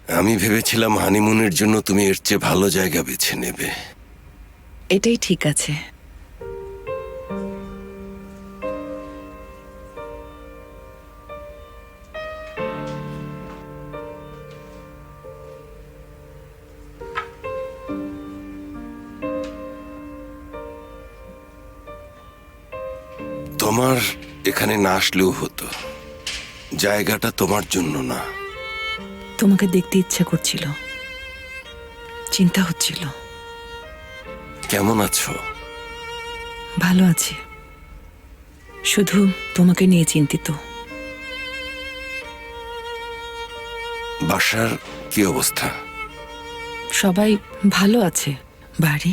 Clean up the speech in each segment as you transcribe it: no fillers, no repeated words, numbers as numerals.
আমি ভেবেছিলাম হানিমুনের জন্য তুমি এর চেয়ে ভালো জায়গা বেছে নেবে। এটাই ঠিক আছে। তোমার এখানে না আসলেও হতো, জায়গাটা তোমার জন্য না। তোমাকে দেখতে ইচ্ছা করছিল, চিন্তা হচ্ছিল। কেমন আছো? ভালো আছি, শুধু তোমাকে নিয়ে চিন্তিত। বাসার কি অবস্থা? সবাই ভালো আছে। বাড়ি?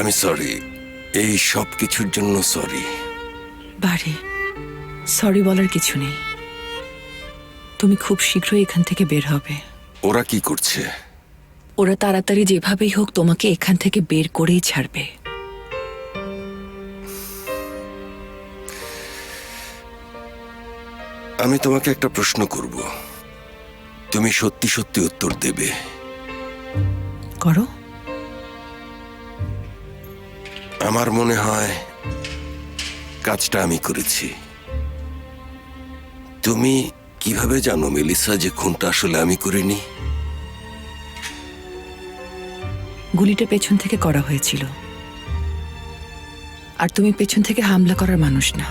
আমি সরি, এই সব কিছুর জন্য সরি। বাড়ি? সরি বলার কিছু নেই। তুমি খুব শীঘ্রই এখান থেকে বের হবে। ওরা কি করছে? ওরা তাড়াতাড়ি যেভাবেই হোক তোমাকে এখান থেকে বের করেই ছাড়বে। আমি তোমাকে একটা প্রশ্ন করব, তুমি সত্যি সত্যি উত্তর দেবে। করো। আমার মনে হয় কাজটা আমি করেছি। তুমি কিভাবে জানো মেলিসা যে খুনটা আসলে আমি করিনি? গুলিটা পেছন থেকে করা হয়েছিল, আর তুমি পেছন থেকে হামলা করার মানুষ না।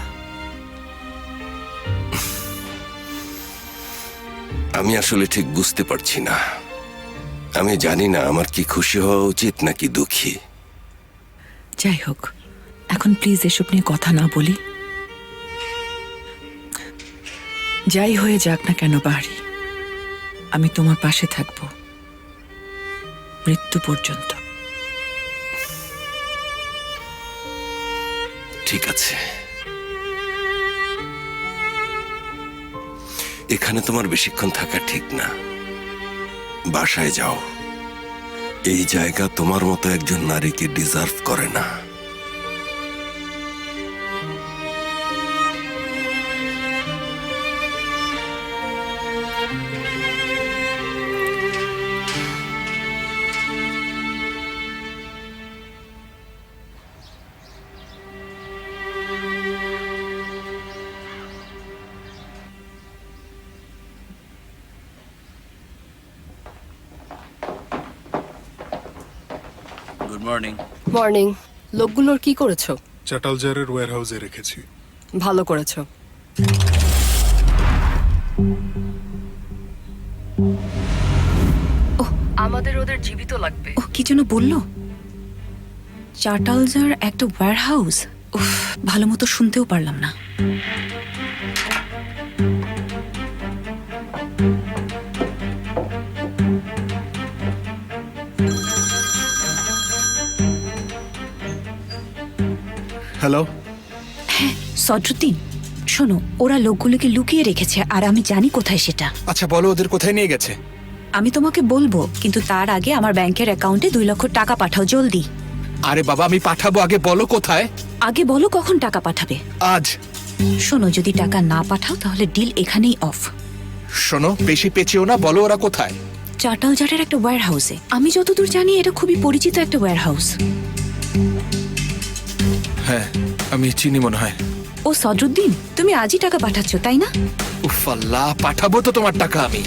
আমি আসলে ঠিক বুঝতে পারছি না। আমি জানি না আমার কি খুশি হওয়া উচিত নাকি দুঃখী। যাই হোক, এখন প্লিজ এসব নিয়ে কথা না বলি। যাই হয়ে যাক না কেন বাড়ি, আমি তোমার পাশে থাকব মৃত্যু পর্যন্ত। ঠিক আছে, এখানে তোমার বেশিক্ষণ থাকা ঠিক না। বাসায় যাও। এই জায়গা তোমার মতো একজন নারীকে ডিজার্ভ করে না। Good morning. মর্নিং। লোকগুলোর কি করেছো? চাটালজারের ওয়্যারহাউসে রেখেছি। ভালো করেছো। আমাদের ওদের জীবিত লাগবে। ও কি যেন বললো? চাটালজার একটা ওয়্যারহাউস? উফ, ভালো মতো শুনতেও পারলাম না। হ্যালো, হ্যাঁ সদরুদ্দিন, শোনো, ওরা লোকগুলোকে লুকিয়ে রেখেছে আর আমি জানি কোথায় সেটা। আচ্ছা বলো ওদের কোথায় নিয়ে গেছে? আমি তোমাকে বলবো, কিন্তু তার আগে আমার ব্যাংকের অ্যাকাউন্টে 2 লক্ষ টাকা পাঠাও জলদি। আরে বাবা আমি পাঠাবো, আগে বলো কোথায়। আগে বলো কখন টাকা পাঠাবে। আজ। শোনো, যদি টাকা না পাঠাও তাহলে ডিল এখানেই অফ। শোনো, বেশি পেঁচিও না, বলো ওরা কোথায়। চাটালজারের একটা ওয়্যারহাউসে। আমি যতদূর জানি এটা খুবই পরিচিত একটা ওয়্যারহাউস। হ্যাঁ আমি চিনি মনে হয়। ও সদরুদ্দিন, তুমি আজই টাকা পাঠাচ্ছ তাই না? উফ আল্লাহ, পাঠাবো তো তোমার টাকা আমি।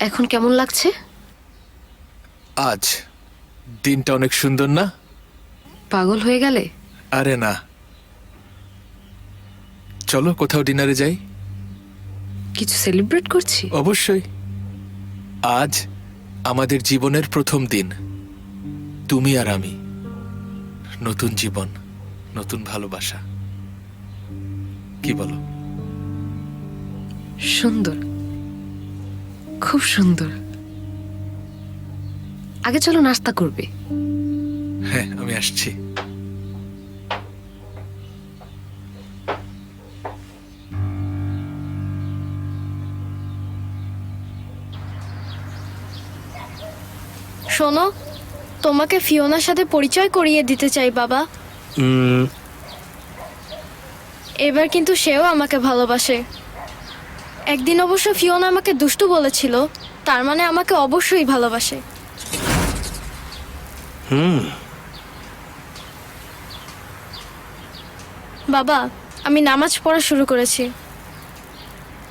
এখন কেমন লাগছে? আজ দিনটা অনেক সুন্দর না? পাগল হয়ে গেলে? আরে না, চলো কোথাও ডিনারে যাই। কিছু সেলিব্রেট করছি? অবশ্যই। আজ আমাদের জীবনের প্রথম দিন, তুমি আর আমি। নতুন জীবন, নতুন ভালোবাসা। কি বলো? সুন্দর, খুব সুন্দর। আগে চলো নাস্তা করবে। হ্যাঁ আমি আসছি। শোনো, তোমাকে ফিওনার সাথে পরিচয় করিয়ে দিতে চাই বাবা। এবার কিন্তু সেও আমাকে ভালোবাসে। একদিন অবশ্য ফিওনা আমাকে দুষ্টু বলেছিল, তার মানে আমাকে অবশ্যই ভালোবাসে। বাবা, আমি নামাজ পড়া শুরু করেছি।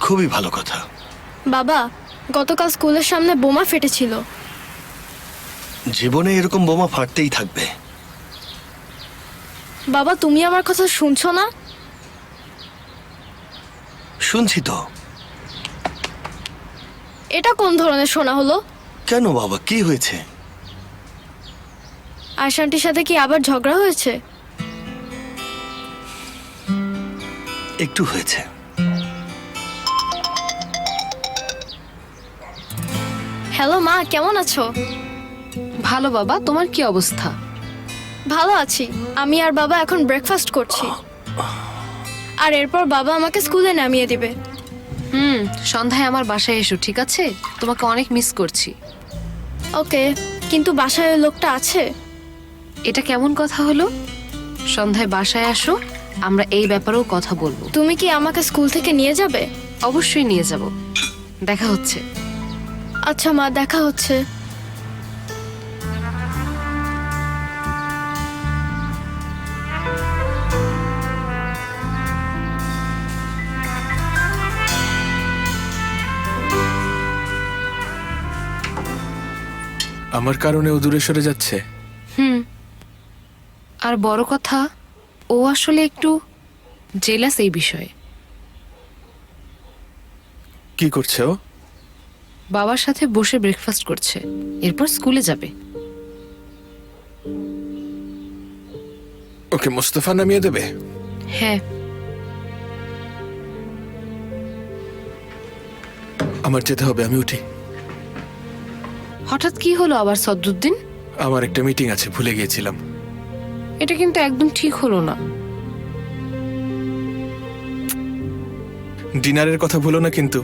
খুবই ভালো কথা। বাবা, গতকাল স্কুলের সামনে বোমা ফেটেছিল। জীবনে এরকম বোমা ফাটতেই থাকবে। বাবা, তুমি আমার কথা শুনছো না? শুনছি তো। এটা কোন ধরনের শোনা হলো? কেন বাবা, কি হয়েছে? আয়শান্টির সাথে কি আবার ঝগড়া হয়েছে? একটু হয়েছে। হ্যালো মা, কেমন আছো? ভালো বাবা, তোমার কি অবস্থা? ভালো আছি। আমি আর বাবা এখন ব্রেকফাস্ট করছি, আর এরপর বাবা আমাকে স্কুলে নামিয়ে দিবে। সন্ধ্যায় আমার বাসায় এসো, ঠিক আছে? তোমাকে অনেক মিস করছি। ওকে, কিন্তু বাসায় ওই লোকটা আছে? এটা কেমন কথা হলো? সন্ধ্যায় বাসায় আসো, আমরা এই ব্যাপারেও কথা বলবো। তুমি কি আমাকে স্কুল থেকে নিয়ে যাবে? অবশ্যই নিয়ে যাব। দেখা হচ্ছে। আচ্ছা মা, দেখা হচ্ছে। আমার কারণে ও দূরে সরে যাচ্ছে। আর বড় কথা, ও আসলে একটু জেলাস এই বিষয়ে। কি করছে ও? বাবার সাথে বসে ব্রেকফাস্ট করছে, এরপর স্কুলে যাবে। ওকে মোস্তফা নামিয়ে দেবে? হ্যাঁ। আমার যেতে হবে, আমি উঠি। হঠাৎ কি হলো আবার সদরুদ্দিন? আমার একটা মিটিং আছে, ভুলে গিয়েছিলাম। এটা কিন্তু একদম ঠিক হলো না। ডিনারের কথা ভুলো না কিন্তু।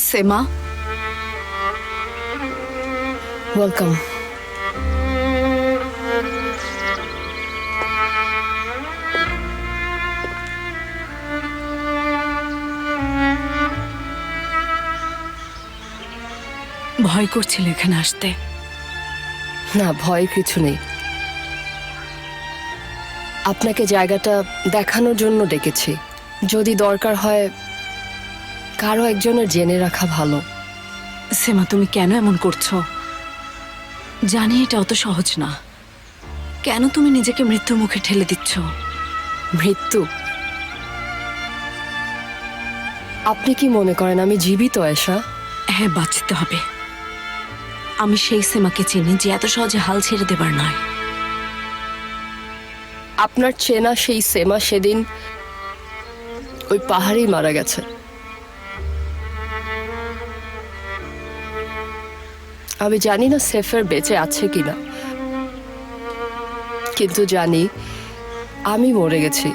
সেমা, ওয়েলকাম। ভয় করছিল এখানে আসতে? না, ভয় কিছু নেই। আপনাকে জায়গাটা দেখানোর জন্য ডেকেছি। যদি দরকার হয় কারো একজনের জেনে রাখা ভালো। সেমা, তুমি কেন এমন করছো? জানি এটা অত সহজ না। কেন তুমি নিজেকে মৃত্যুর মুখে ঠেলে দিচ্ছ? মৃত্যু? আপনি কি মনে করেন আমি জীবিত, আয়েশা? হ্যাঁ, বাঁচতে হবে। আমি সেই সেমাকে চিনি যে এত সহজে হাল ছেড়ে দেবার নয়। আপনার চেনা সেই সেমা সেদিন ওই পাহাড়েই মারা গেছে। আমি জানি না সেফের বেঁচে আছে কিনা, কিন্তু জানি আমি মরে গেছি।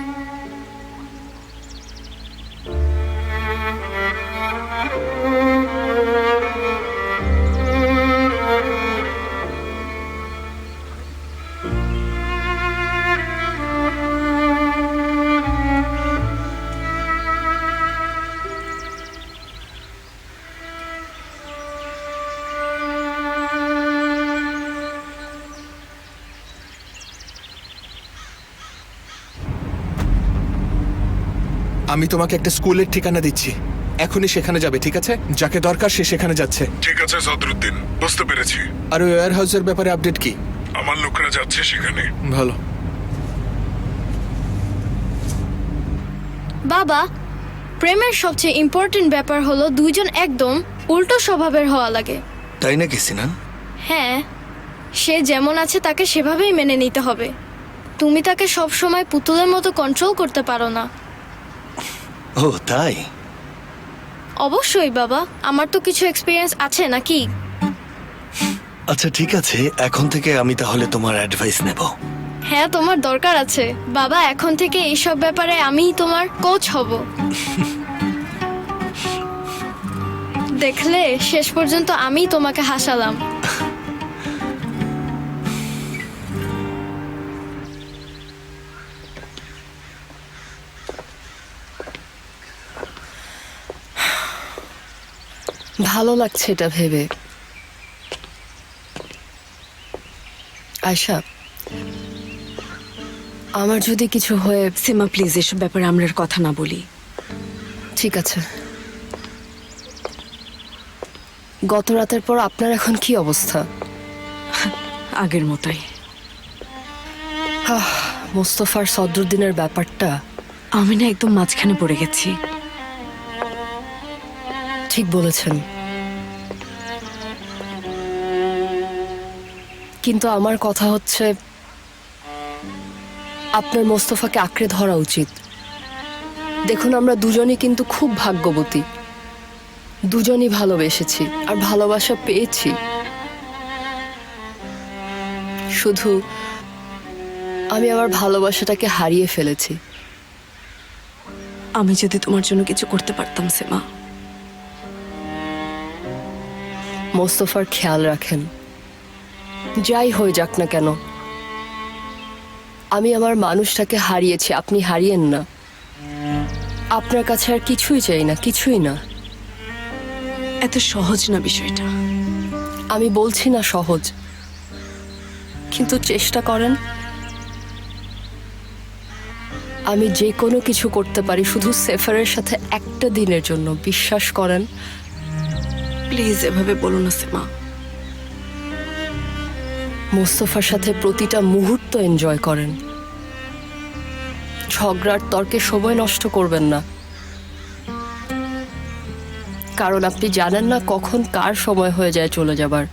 আমি তোমাকে একটা স্কুলের ঠিকানা দিচ্ছি, এখনই সেখানে যাবে, ঠিক আছে? যাকে দরকার সে সেখানে যাচ্ছে। ঠিক আছে সদরুদ্দিন, বুঝতে পেরেছি। আর ওই ওয়্যার হাউসের ব্যাপারে আপডেট কি? আমার লোকরা যাচ্ছে সেখানে। ভালো। বাবা, প্রেমের সবচেয়ে ইম্পর্টেন্ট ব্যাপার হলো দুইজন একদম উল্টো স্বভাবের হওয়া লাগে। তাই নাকি সিনান? হ্যাঁ, সে যেমন আছে তাকে সেভাবেই মেনে নিতে হবে। তুমি তাকে সব সময় পুতুলের মতো কন্ট্রোল করতে পারো না। ও তাই? অবশ্যই বাবা, আমার তো কিছু এক্সপিরিয়েন্স আছে নাকি। আচ্ছা ঠিক আছে, এখন থেকে আমি তাহলে তোমার অ্যাডভাইস নেব। হ্যাঁ, তোমার দরকার আছে বাবা। এখন থেকে এইসব ব্যাপারে আমিই তোমার কোচ হব। দেখলে, শেষ পর্যন্ত আমিই তোমাকে হাসালাম। ভালো লাগছে এটা ভেবে। আয়শা, আমার যদি কিছু হয়ে... সেমা, প্লিজ এসব ব্যাপারে আমরা আর কথা না বলি। ঠিক আছে। গত রাতের পর আপনার এখন কি অবস্থা? আগের মতোই। মোস্তফার সদরুদ্দিনের ব্যাপারটা... আমি না একদম মাঝখানে পড়ে গেছি। ঠিক বলেছেন, কিন্তু আমার কথা হচ্ছে আপনার মোস্তফাকে আঁকড়ে ধরা উচিত। দেখুন, আমরা দুজনই কিন্তু খুব ভাগ্যবতী। দুজনই ভালোবেসেছি আর ভালোবাসা পেয়েছি। শুধু আমি আমার ভালোবাসাটাকে হারিয়ে ফেলেছি। আমি যদি তোমার জন্য কিছু করতে পারতাম সেমা। মোস্তফার খেয়াল রাখেন, যাই হয়ে যাক না কেন। আমি আমার মানুষটাকে হারিয়েছি, আপনি হারিয়েন না। আপনার কাছে আর কিছুই চাই না, কিছুই না। এত সহজ না বিষয়টা। আমি বলছি না সহজ, কিন্তু চেষ্টা করেন। আমি যে কোনো কিছু করতে পারি শুধু সেফারের সাথে একটা দিনের জন্য, বিশ্বাস করেন। প্লিজ এভাবে বলো না সেমা। মোস্তফার সাথে প্রতিটা মুহূর্ত এনজয় করেন। ঝগড়ার তর্কে সময় নষ্ট করবেন না, কারণ আপনি জানেন না কখন কার সময় হয়ে যায় চলে যাবার।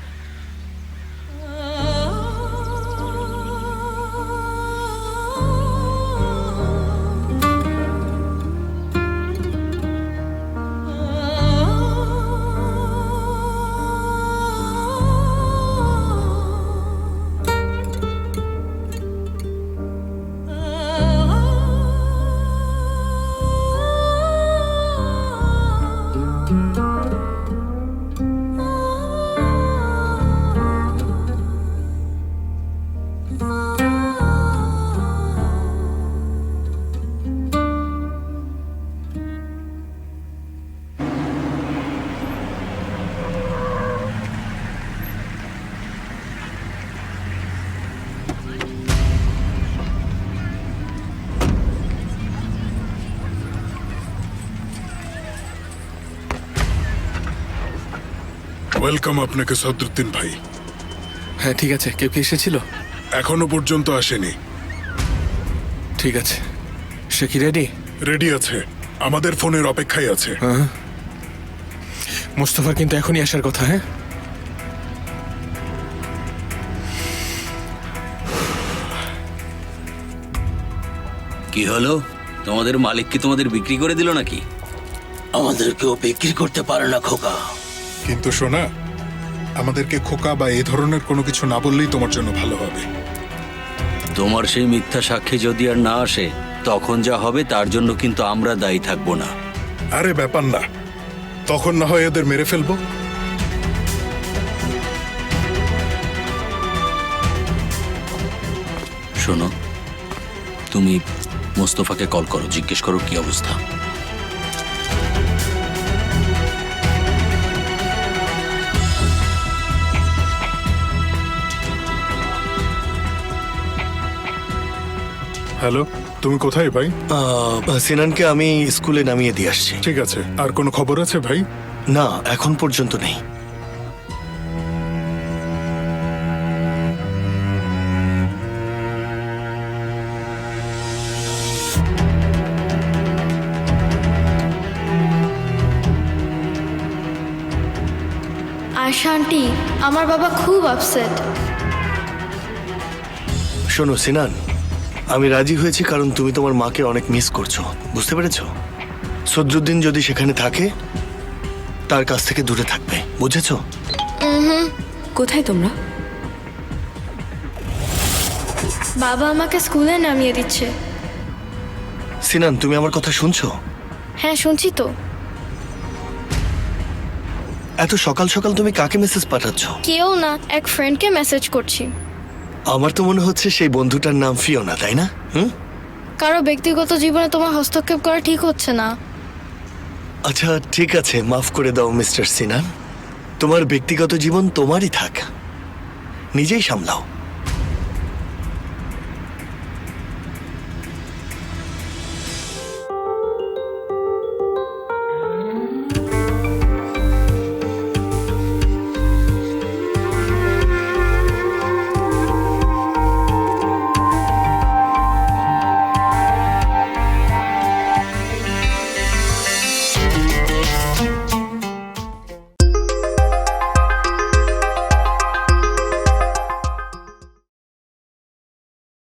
ওয়েলকাম আপনাকে সদরুদ্দিন ভাই। হ্যাঁ ঠিক আছে, কেউ কি এসেছিল? এখনো পর্যন্ত আসেনি। ঠিক আছে, সে কি রেডি? রেডি আছে, আমাদের ফোনের অপেক্ষায় আছে। মোস্তফার কিন্তু এখনই আসার কথা। হ্যাঁ কি হলো? তোমাদের মালিক কি তোমাদের বিক্রি করে দিল নাকি? আমাদেরকেও বিক্রি করতে পারে না খোকা। কিন্তু শোনা, আমাদেরকে খোকা বা এই ধরনের কোনো কিছু না বললেই তোমার জন্য ভালো হবে। তোমার সেই মিথ্যা সাক্ষী যদি আর না আসে, তখন যা হবে তার জন্য কিন্তু আমরা দায়ী থাকবো না। আরে ব্যাপার না, তখন না হয় এদের মেরে ফেলবো। শোনো, তুমি মোস্তফাকে কল করো, জিজ্ঞেস করো কি অবস্থা। হ্যালো, তুমি কোথায় ভাই? সিনানকে আমি স্কুলে নামিয়ে দিয়ে আসছি। ঠিক আছে, আর কোনো খবর আছে ভাই? না, এখন পর্যন্ত নেই। আয়শা আন্টি, আমার বাবা খুব আপসেট। শোনো সিনান, আমি রাজি হয়েছি কারণ তুমি তোমার মাকে অনেক মিস করছো, বুঝতে পেরেছো? সদরুদ্দিন যদি সেখানে থাকে, তার কাছ থেকে দূরে থাকবে, বুঝেছো? কোথায় তোমরা? বাবা আমাকে স্কুলে নামিয়ে দিচ্ছে। সিনান, তুমি আমার কথা শুনছো? হ্যাঁ শুনছি তো। এত সকাল সকাল তুমি কাকে মেসেজ পাঠাচ্ছ? কেউ না, এক ফ্রেন্ডকে মেসেজ করছি। আমার তো মনে হচ্ছে সেই বন্ধুটার নাম ফিওনা, তাই না? কারো ব্যক্তিগত জীবনে তোমার হস্তক্ষেপ করা ঠিক হচ্ছে না। আচ্ছা ঠিক আছে, মাফ করে দাও মিস্টার সিনান। তোমার ব্যক্তিগত জীবন তোমারই থাক, নিজেই সামলাও।